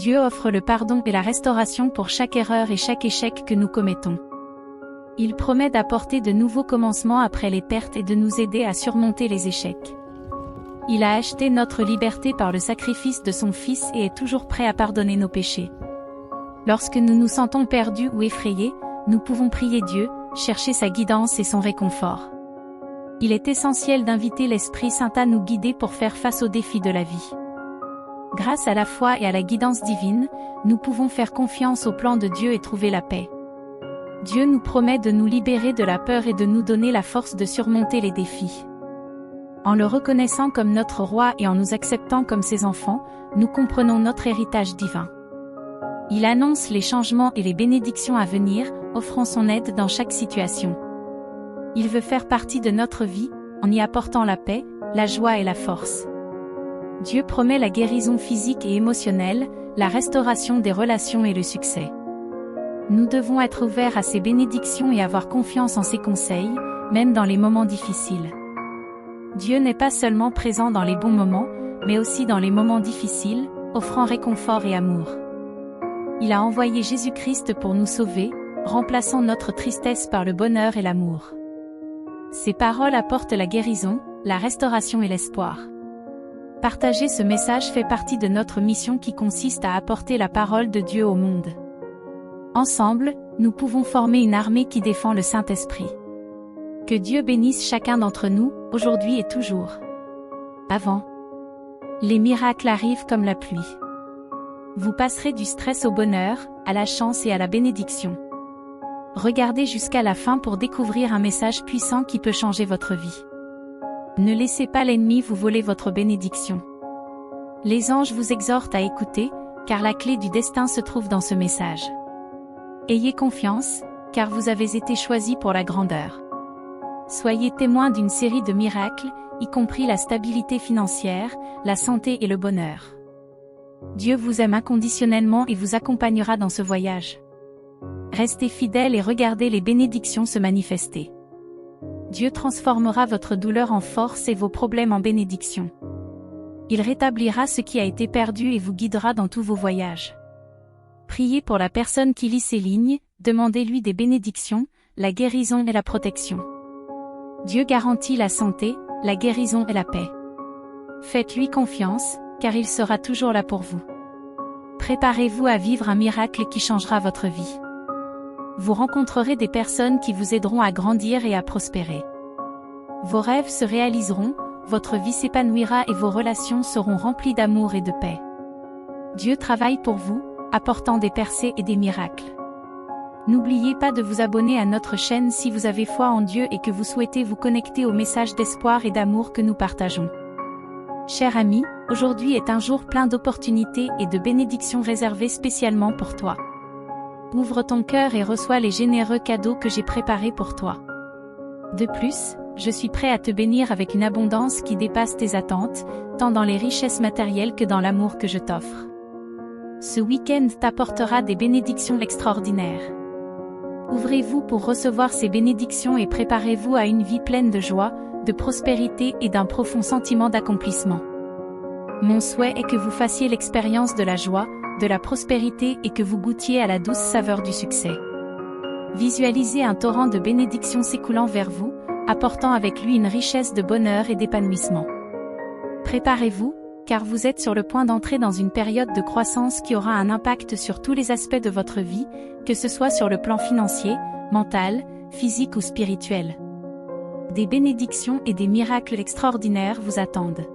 Dieu offre le pardon et la restauration pour chaque erreur et chaque échec que nous commettons. Il promet d'apporter de nouveaux commencements après les pertes et de nous aider à surmonter les échecs. Il a acheté notre liberté par le sacrifice de son Fils et est toujours prêt à pardonner nos péchés. Lorsque nous nous sentons perdus ou effrayés, nous pouvons prier Dieu, chercher sa guidance et son réconfort. Il est essentiel d'inviter l'Esprit Saint à nous guider pour faire face aux défis de la vie. Grâce à la foi et à la guidance divine, nous pouvons faire confiance au plan de Dieu et trouver la paix. Dieu nous promet de nous libérer de la peur et de nous donner la force de surmonter les défis. En le reconnaissant comme notre roi et en nous acceptant comme ses enfants, nous comprenons notre héritage divin. Il annonce les changements et les bénédictions à venir, offrant son aide dans chaque situation. Il veut faire partie de notre vie, en y apportant la paix, la joie et la force. Dieu promet la guérison physique et émotionnelle, la restauration des relations et le succès. Nous devons être ouverts à ses bénédictions et avoir confiance en ses conseils, même dans les moments difficiles. Dieu n'est pas seulement présent dans les bons moments, mais aussi dans les moments difficiles, offrant réconfort et amour. Il a envoyé Jésus-Christ pour nous sauver, remplaçant notre tristesse par le bonheur et l'amour. Ces paroles apportent la guérison, la restauration et l'espoir. Partager ce message fait partie de notre mission qui consiste à apporter la parole de Dieu au monde. Ensemble, nous pouvons former une armée qui défend le Saint-Esprit. Que Dieu bénisse chacun d'entre nous, aujourd'hui et toujours. Avant. Les miracles arrivent comme la pluie. Vous passerez du stress au bonheur, à la chance et à la bénédiction. Regardez jusqu'à la fin pour découvrir un message puissant qui peut changer votre vie. Ne laissez pas l'ennemi vous voler votre bénédiction. Les anges vous exhortent à écouter, car la clé du destin se trouve dans ce message. Ayez confiance, car vous avez été choisis pour la grandeur. Soyez témoins d'une série de miracles, y compris la stabilité financière, la santé et le bonheur. Dieu vous aime inconditionnellement et vous accompagnera dans ce voyage. Restez fidèles et regardez les bénédictions se manifester. Dieu transformera votre douleur en force et vos problèmes en bénédiction. Il rétablira ce qui a été perdu et vous guidera dans tous vos voyages. Priez pour la personne qui lit ces lignes, demandez-lui des bénédictions, la guérison et la protection. Dieu garantit la santé, la guérison et la paix. Faites-lui confiance, car il sera toujours là pour vous. Préparez-vous à vivre un miracle qui changera votre vie. Vous rencontrerez des personnes qui vous aideront à grandir et à prospérer. Vos rêves se réaliseront, votre vie s'épanouira et vos relations seront remplies d'amour et de paix. Dieu travaille pour vous, apportant des percées et des miracles. N'oubliez pas de vous abonner à notre chaîne si vous avez foi en Dieu et que vous souhaitez vous connecter au message d'espoir et d'amour que nous partageons. Cher ami, aujourd'hui est un jour plein d'opportunités et de bénédictions réservées spécialement pour toi. Ouvre ton cœur et reçois les généreux cadeaux que j'ai préparés pour toi. De plus, je suis prêt à te bénir avec une abondance qui dépasse tes attentes, tant dans les richesses matérielles que dans l'amour que je t'offre. Ce week-end t'apportera des bénédictions extraordinaires. Ouvrez-vous pour recevoir ces bénédictions et préparez-vous à une vie pleine de joie, de prospérité et d'un profond sentiment d'accomplissement. Mon souhait est que vous fassiez l'expérience de la joie, de la prospérité et que vous goûtiez à la douce saveur du succès. Visualisez un torrent de bénédictions s'écoulant vers vous, apportant avec lui une richesse de bonheur et d'épanouissement. Préparez-vous, car vous êtes sur le point d'entrer dans une période de croissance qui aura un impact sur tous les aspects de votre vie, que ce soit sur le plan financier, mental, physique ou spirituel. Des bénédictions et des miracles extraordinaires vous attendent.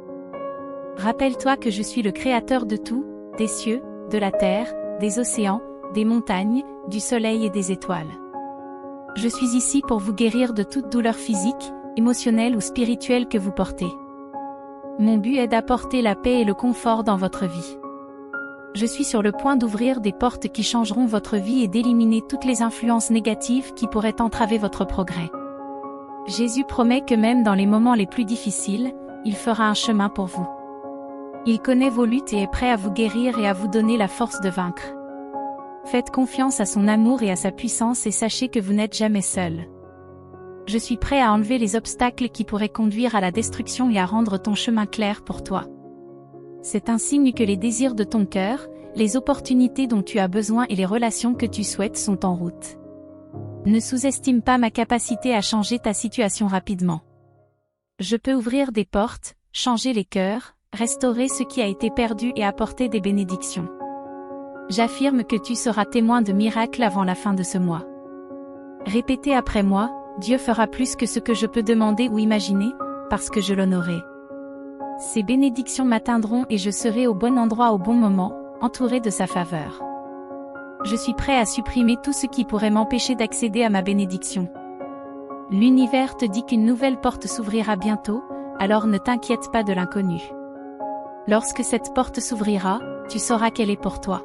Rappelle-toi que je suis le créateur de tout, des cieux, de la terre, des océans, des montagnes, du soleil et des étoiles. Je suis ici pour vous guérir de toute douleur physique, émotionnelle ou spirituelle que vous portez. Mon but est d'apporter la paix et le confort dans votre vie. Je suis sur le point d'ouvrir des portes qui changeront votre vie et d'éliminer toutes les influences négatives qui pourraient entraver votre progrès. Jésus promet que même dans les moments les plus difficiles, il fera un chemin pour vous. Il connaît vos luttes et est prêt à vous guérir et à vous donner la force de vaincre. Faites confiance à son amour et à sa puissance et sachez que vous n'êtes jamais seul. Je suis prêt à enlever les obstacles qui pourraient conduire à la destruction et à rendre ton chemin clair pour toi. C'est un signe que les désirs de ton cœur, les opportunités dont tu as besoin et les relations que tu souhaites sont en route. Ne sous-estime pas ma capacité à changer ta situation rapidement. Je peux ouvrir des portes, changer les cœurs, restaurer ce qui a été perdu et apporter des bénédictions. J'affirme que tu seras témoin de miracles avant la fin de ce mois. Répétez après moi, Dieu fera plus que ce que je peux demander ou imaginer, parce que je l'honorerai. Ces bénédictions m'atteindront et je serai au bon endroit au bon moment, entouré de sa faveur. Je suis prêt à supprimer tout ce qui pourrait m'empêcher d'accéder à ma bénédiction. L'univers te dit qu'une nouvelle porte s'ouvrira bientôt, alors ne t'inquiète pas de l'inconnu. Lorsque cette porte s'ouvrira, tu sauras qu'elle est pour toi.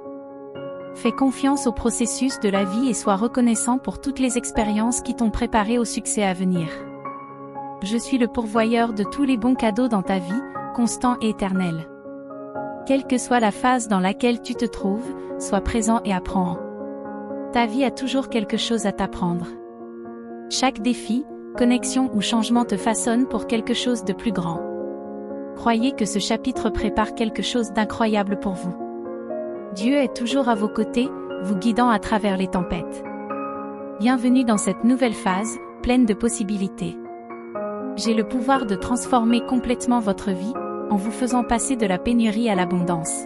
Fais confiance au processus de la vie et sois reconnaissant pour toutes les expériences qui t'ont préparé au succès à venir. Je suis le pourvoyeur de tous les bons cadeaux dans ta vie, constant et éternel. Quelle que soit la phase dans laquelle tu te trouves, sois présent et apprends. Ta vie a toujours quelque chose à t'apprendre. Chaque défi, connexion ou changement te façonne pour quelque chose de plus grand. Croyez que ce chapitre prépare quelque chose d'incroyable pour vous. Dieu est toujours à vos côtés, vous guidant à travers les tempêtes. Bienvenue dans cette nouvelle phase, pleine de possibilités. J'ai le pouvoir de transformer complètement votre vie, en vous faisant passer de la pénurie à l'abondance.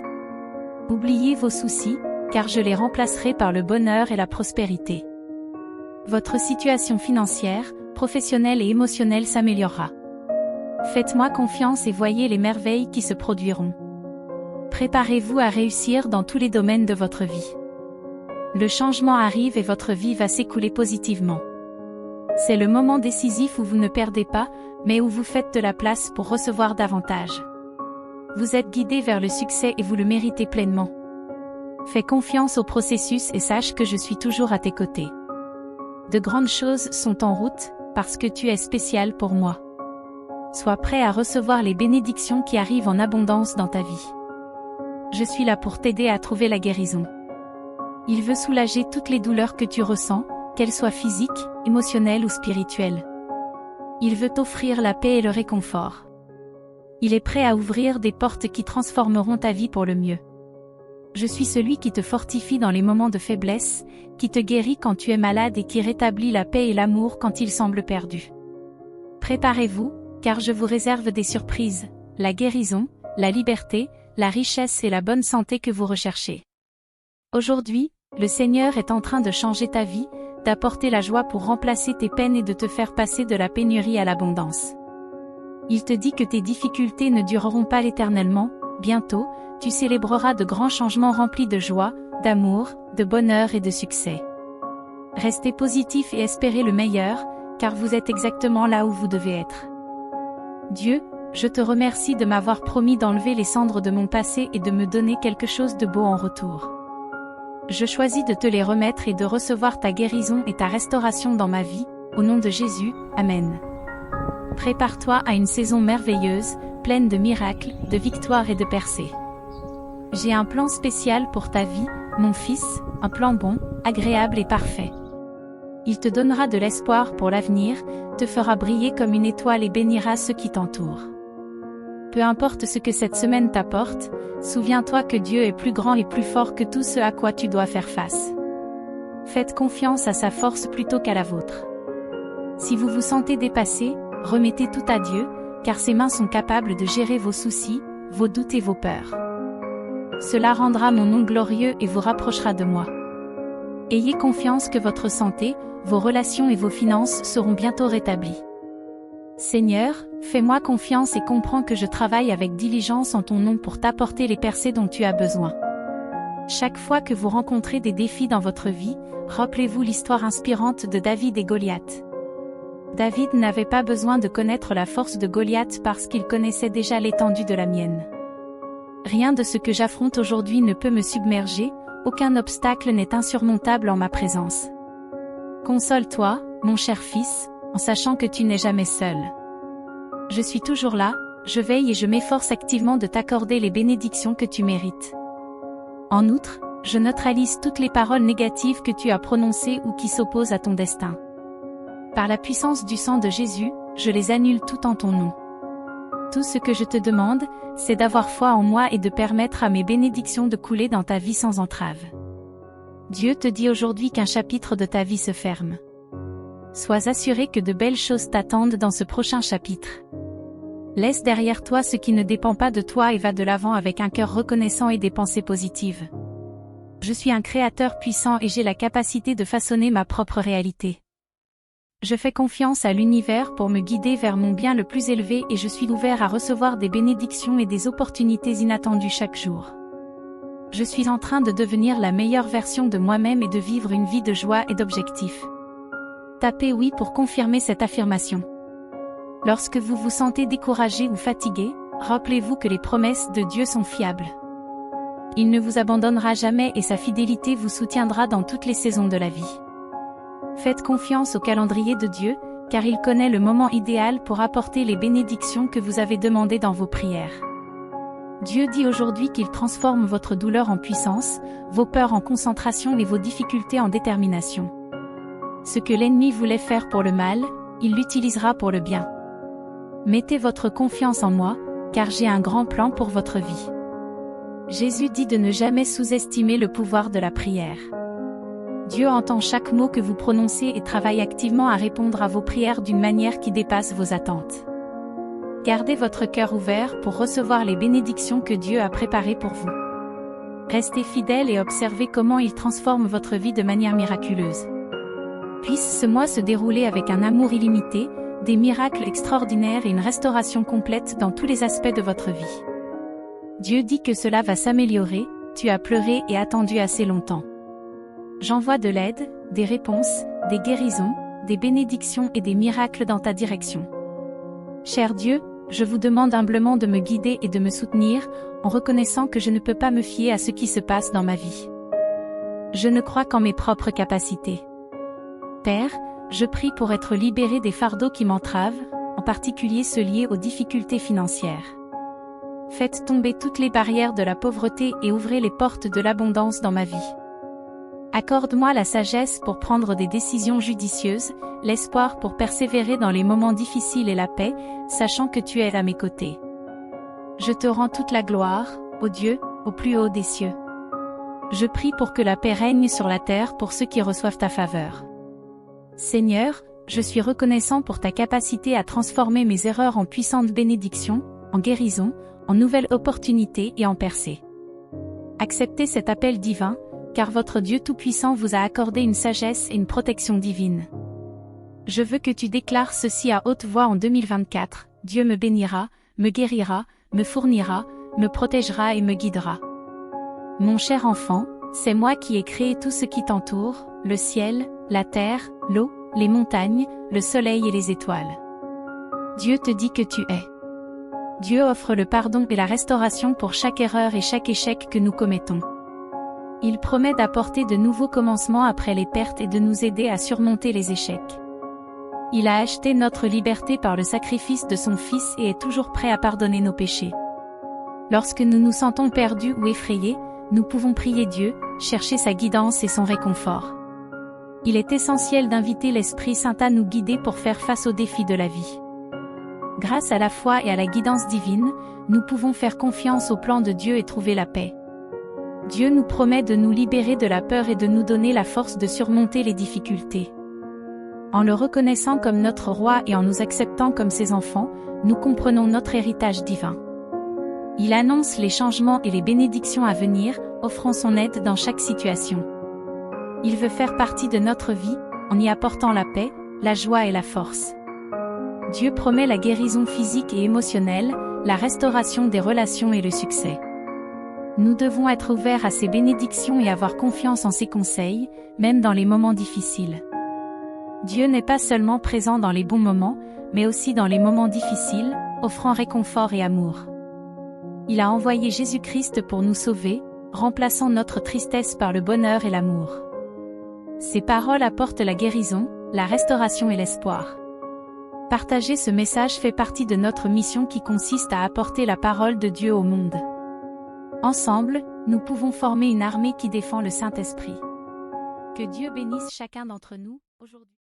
Oubliez vos soucis, car je les remplacerai par le bonheur et la prospérité. Votre situation financière, professionnelle et émotionnelle s'améliorera. Faites-moi confiance et voyez les merveilles qui se produiront. Préparez-vous à réussir dans tous les domaines de votre vie. Le changement arrive et votre vie va s'écouler positivement. C'est le moment décisif où vous ne perdez pas, mais où vous faites de la place pour recevoir davantage. Vous êtes guidé vers le succès et vous le méritez pleinement. Fais confiance au processus et sache que je suis toujours à tes côtés. De grandes choses sont en route, parce que tu es spécial pour moi. Sois prêt à recevoir les bénédictions qui arrivent en abondance dans ta vie. Je suis là pour t'aider à trouver la guérison. Il veut soulager toutes les douleurs que tu ressens, qu'elles soient physiques, émotionnelles ou spirituelles. Il veut t'offrir la paix et le réconfort. Il est prêt à ouvrir des portes qui transformeront ta vie pour le mieux. Je suis celui qui te fortifie dans les moments de faiblesse, qui te guérit quand tu es malade et qui rétablit la paix et l'amour quand ils semblent perdus. Préparez-vous, car je vous réserve des surprises, la guérison, la liberté, la richesse et la bonne santé que vous recherchez. Aujourd'hui, le Seigneur est en train de changer ta vie, d'apporter la joie pour remplacer tes peines et de te faire passer de la pénurie à l'abondance. Il te dit que tes difficultés ne dureront pas éternellement, bientôt, tu célébreras de grands changements remplis de joie, d'amour, de bonheur et de succès. Restez positif et espérez le meilleur, car vous êtes exactement là où vous devez être. Dieu, je te remercie de m'avoir promis d'enlever les cendres de mon passé et de me donner quelque chose de beau en retour. Je choisis de te les remettre et de recevoir ta guérison et ta restauration dans ma vie, au nom de Jésus, Amen. Prépare-toi à une saison merveilleuse, pleine de miracles, de victoires et de percées. J'ai un plan spécial pour ta vie, mon fils, un plan bon, agréable et parfait. Il te donnera de l'espoir pour l'avenir, te fera briller comme une étoile et bénira ceux qui t'entourent. Peu importe ce que cette semaine t'apporte, souviens-toi que Dieu est plus grand et plus fort que tout ce à quoi tu dois faire face. Faites confiance à sa force plutôt qu'à la vôtre. Si vous vous sentez dépassé, remettez tout à Dieu, car ses mains sont capables de gérer vos soucis, vos doutes et vos peurs. Cela rendra mon nom glorieux et vous rapprochera de moi. Ayez confiance que votre santé, vos relations et vos finances seront bientôt rétablies. Seigneur, fais-moi confiance et comprends que je travaille avec diligence en ton nom pour t'apporter les percées dont tu as besoin. Chaque fois que vous rencontrez des défis dans votre vie, rappelez-vous l'histoire inspirante de David et Goliath. David n'avait pas besoin de connaître la force de Goliath parce qu'il connaissait déjà l'étendue de la mienne. Rien de ce que j'affronte aujourd'hui ne peut me submerger, aucun obstacle n'est insurmontable en ma présence. Console-toi, mon cher fils, en sachant que tu n'es jamais seul. Je suis toujours là, je veille et je m'efforce activement de t'accorder les bénédictions que tu mérites. En outre, je neutralise toutes les paroles négatives que tu as prononcées ou qui s'opposent à ton destin. Par la puissance du sang de Jésus, je les annule toutes en ton nom. Tout ce que je te demande, c'est d'avoir foi en moi et de permettre à mes bénédictions de couler dans ta vie sans entrave. Dieu te dit aujourd'hui qu'un chapitre de ta vie se ferme. Sois assuré que de belles choses t'attendent dans ce prochain chapitre. Laisse derrière toi ce qui ne dépend pas de toi et va de l'avant avec un cœur reconnaissant et des pensées positives. Je suis un créateur puissant et j'ai la capacité de façonner ma propre réalité. Je fais confiance à l'univers pour me guider vers mon bien le plus élevé et je suis ouvert à recevoir des bénédictions et des opportunités inattendues chaque jour. Je suis en train de devenir la meilleure version de moi-même et de vivre une vie de joie et d'objectifs. Tapez oui pour confirmer cette affirmation. Lorsque vous vous sentez découragé ou fatigué, rappelez-vous que les promesses de Dieu sont fiables. Il ne vous abandonnera jamais et sa fidélité vous soutiendra dans toutes les saisons de la vie. Faites confiance au calendrier de Dieu, car il connaît le moment idéal pour apporter les bénédictions que vous avez demandées dans vos prières. Dieu dit aujourd'hui qu'il transforme votre douleur en puissance, vos peurs en concentration et vos difficultés en détermination. Ce que l'ennemi voulait faire pour le mal, il l'utilisera pour le bien. Mettez votre confiance en moi, car j'ai un grand plan pour votre vie. Jésus dit de ne jamais sous-estimer le pouvoir de la prière. Dieu entend chaque mot que vous prononcez et travaille activement à répondre à vos prières d'une manière qui dépasse vos attentes. Gardez votre cœur ouvert pour recevoir les bénédictions que Dieu a préparées pour vous. Restez fidèle et observez comment il transforme votre vie de manière miraculeuse. Puisse ce mois se dérouler avec un amour illimité, des miracles extraordinaires et une restauration complète dans tous les aspects de votre vie. Dieu dit que cela va s'améliorer, tu as pleuré et attendu assez longtemps. J'envoie de l'aide, des réponses, des guérisons, des bénédictions et des miracles dans ta direction. Cher Dieu, je vous demande humblement de me guider et de me soutenir, en reconnaissant que je ne peux pas me fier à ce qui se passe dans ma vie. Je ne crois qu'en mes propres capacités. Père, je prie pour être libéré des fardeaux qui m'entravent, en particulier ceux liés aux difficultés financières. Faites tomber toutes les barrières de la pauvreté et ouvrez les portes de l'abondance dans ma vie. Accorde-moi la sagesse pour prendre des décisions judicieuses, l'espoir pour persévérer dans les moments difficiles et la paix, sachant que tu es à mes côtés. Je te rends toute la gloire, ô Dieu, au plus haut des cieux. Je prie pour que la paix règne sur la terre pour ceux qui reçoivent ta faveur. Seigneur, je suis reconnaissant pour ta capacité à transformer mes erreurs en puissantes bénédictions, en guérison, en nouvelles opportunités et en percées. Acceptez cet appel divin, car votre Dieu Tout-Puissant vous a accordé une sagesse et une protection divine. Je veux que tu déclares ceci à haute voix en 2024, Dieu me bénira, me guérira, me fournira, me protégera et me guidera. Mon cher enfant, c'est moi qui ai créé tout ce qui t'entoure, le ciel, la terre, l'eau, les montagnes, le soleil et les étoiles. Dieu te dit que tu es. Dieu offre le pardon et la restauration pour chaque erreur et chaque échec que nous commettons. Il promet d'apporter de nouveaux commencements après les pertes et de nous aider à surmonter les échecs. Il a acheté notre liberté par le sacrifice de son Fils et est toujours prêt à pardonner nos péchés. Lorsque nous nous sentons perdus ou effrayés, nous pouvons prier Dieu, chercher sa guidance et son réconfort. Il est essentiel d'inviter l'Esprit Saint à nous guider pour faire face aux défis de la vie. Grâce à la foi et à la guidance divine, nous pouvons faire confiance au plan de Dieu et trouver la paix. Dieu nous promet de nous libérer de la peur et de nous donner la force de surmonter les difficultés. En le reconnaissant comme notre roi et en nous acceptant comme ses enfants, nous comprenons notre héritage divin. Il annonce les changements et les bénédictions à venir, offrant son aide dans chaque situation. Il veut faire partie de notre vie, en y apportant la paix, la joie et la force. Dieu promet la guérison physique et émotionnelle, la restauration des relations et le succès. Nous devons être ouverts à ses bénédictions et avoir confiance en ses conseils, même dans les moments difficiles. Dieu n'est pas seulement présent dans les bons moments, mais aussi dans les moments difficiles, offrant réconfort et amour. Il a envoyé Jésus-Christ pour nous sauver, remplaçant notre tristesse par le bonheur et l'amour. Ces paroles apportent la guérison, la restauration et l'espoir. Partager ce message fait partie de notre mission qui consiste à apporter la parole de Dieu au monde. Ensemble, nous pouvons former une armée qui défend le Saint-Esprit. Que Dieu bénisse chacun d'entre nous, aujourd'hui.